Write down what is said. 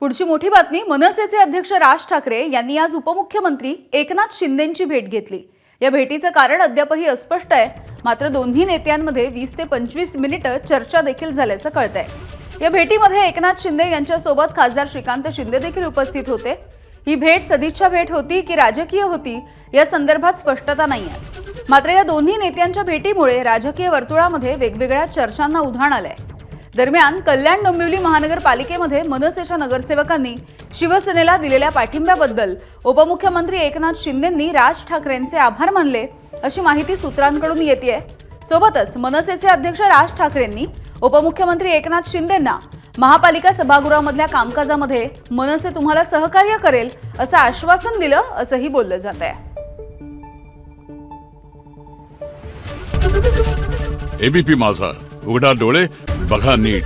पुढची मोठी बातमी, मनसेचे अध्यक्ष राज ठाकरे यांनी आज उपमुख्यमंत्री एकनाथ शिंदेंची भेट घेतली। या भेटीचं कारण अद्यापही अस्पष्ट आहे, मात्र दोन्ही नेत्यांमध्ये 20 ते 25 मिनिटं चर्चा देखील झाल्याचं कळतंय। या भेटीमध्ये एकनाथ शिंदे यांच्यासोबत खासदार श्रीकांत शिंदे देखील उपस्थित होते। ही भेट सदिच्छा भेट होती की राजकीय होती या संदर्भात स्पष्टता नाहीये। मात्र या दोन्ही नेत्यांच्या भेटीमुळे राजकीय वर्तुळामध्ये वेगवेगळ्या चर्चांना उधाण आलंय। दरम्यान कल्याण डोंबिवली महानगरपालिकेमध्ये मनसेच्या नगरसेवकांनी शिवसेनेला दिलेल्या पाठिंब्याबद्दल उपमुख्यमंत्री एकनाथ शिंदेंनी राज ठाकरेंचे आभार मानले अशी माहिती सूत्रांकडून येतेय। सोबतच मनसेचे अध्यक्ष राज ठाकरेंनी उपमुख्यमंत्री एकनाथ शिंदेंना महापालिका सभागृहामधल्या कामकाजामध्ये मनसे तुम्हाला सहकार्य करेल असं आश्वासन दिलं असंही बोललं जात आहे। एबीपी माझा, उघडा डोळे बघा नीट।